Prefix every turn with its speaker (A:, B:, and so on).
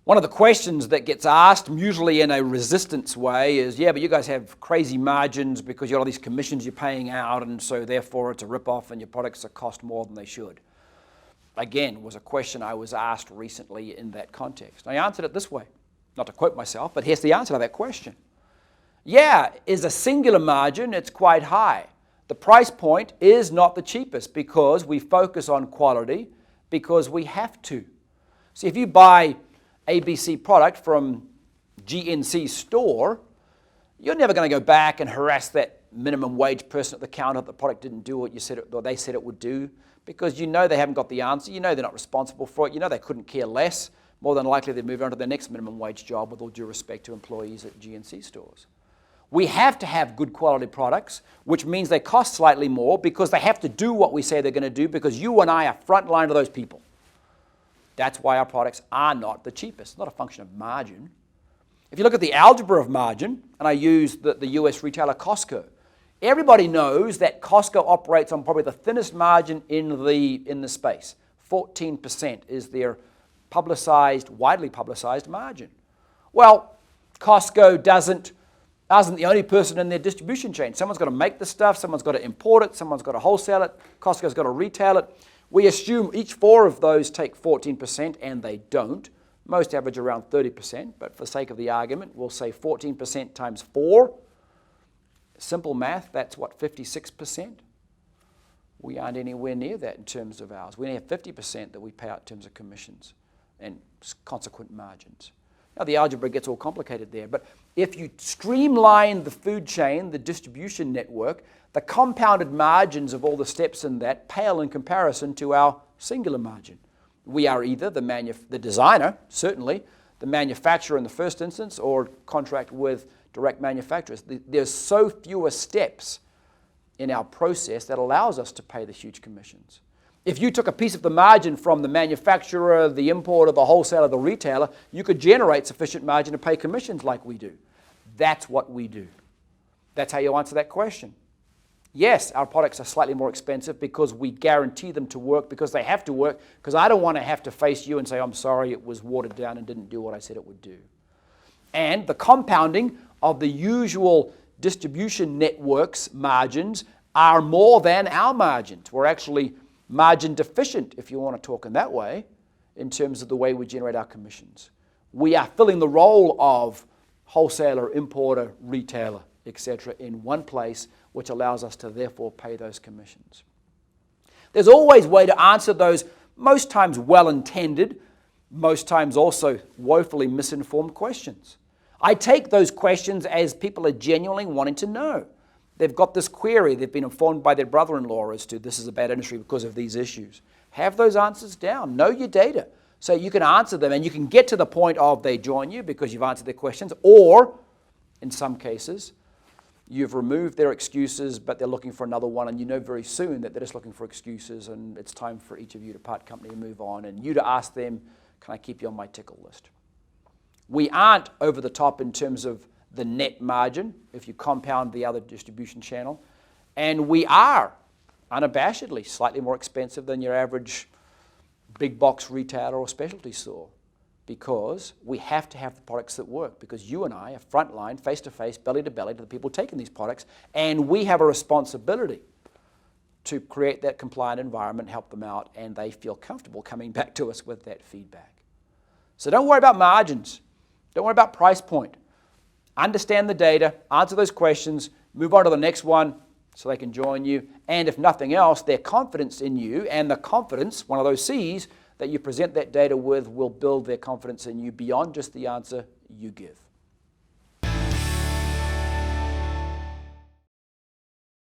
A: One of the questions that gets asked, usually in a resistance way, is, yeah, but you guys have crazy margins because you got all these commissions you're paying out, and so therefore it's a rip-off and your products cost more than they should. Again, was a question I was asked recently in that context. I answered it this way, not to quote myself, but here's the answer to that question. Yeah, is a singular margin, it's quite high. The price point is not the cheapest because we focus on quality because we have to. See, if you buy ABC product from GNC's store, you're never going to go back and harass that minimum wage person at the counter that the product didn't do what you said what they said it would do, because you know they haven't got the answer, you know they're not responsible for it, you know they couldn't care less. More than likely they'd move on to their next minimum wage job, with all due respect to employees at GNC stores. We have to have good quality products, which means they cost slightly more because they have to do what we say they're going to do, because you and I are frontline to those people. That's why our products are not the cheapest. It's not a function of margin. If you look at the algebra of margin, and I use the US retailer Costco, everybody knows that Costco operates on probably the thinnest margin in the space. 14% is their widely publicized margin. Well, Costco isn't the only person in their distribution chain. Someone's got to make the stuff, someone's got to import it, someone's got to wholesale it, Costco's got to retail it. We assume each 4 of those take 14%, and they don't. Most average around 30%, but for the sake of the argument, we'll say 14% times 4. Simple math, that's what, 56%? We aren't anywhere near that in terms of ours. We only have 50% that we pay out in terms of commissions and consequent margins. Now, the algebra gets all complicated there, but if you streamline the food chain, the distribution network, the compounded margins of all the steps in that pale in comparison to our singular margin. We are either the designer, certainly, the manufacturer in the first instance, or contract with direct manufacturers. There's so fewer steps in our process that allows us to pay the huge commissions. If you took a piece of the margin from the manufacturer, the importer, the wholesaler, the retailer, you could generate sufficient margin to pay commissions like we do. That's what we do. That's how you answer that question. Yes, our products are slightly more expensive because we guarantee them to work, because they have to work, because I don't want to have to face you and say, I'm sorry, it was watered down and didn't do what I said it would do. And the compounding of the usual distribution networks margins are more than our margins. We're actually margin deficient, if you want to talk in that way, in terms of the way we generate our commissions. We are filling the role of wholesaler, importer, retailer, etc. in one place, which allows us to therefore pay those commissions. There's always a way to answer those, most times well-intended, most times also woefully misinformed questions. I take those questions as people are genuinely wanting to know. They've got this query, they've been informed by their brother-in-law as to this is a bad industry because of these issues. Have those answers down, know your data, so you can answer them and you can get to the point of they join you because you've answered their questions, or in some cases, you've removed their excuses, but they're looking for another one, and you know very soon that they're just looking for excuses, and it's time for each of you to part company and move on, and you to ask them, can I keep you on my tickle list? We aren't over the top in terms of the net margin, if you compound the other distribution channel, and we are unabashedly slightly more expensive than your average big box retailer or specialty store, because we have to have the products that work, because you and I are frontline, face-to-face, belly-to-belly to the people taking these products, and we have a responsibility to create that compliant environment, help them out, and they feel comfortable coming back to us with that feedback. So don't worry about margins. Don't worry about price point. Understand the data, answer those questions, move on to the next one so they can join you, and if nothing else, their confidence in you and the confidence, one of those C's, that you present that data with will build their confidence in you beyond just the answer you give.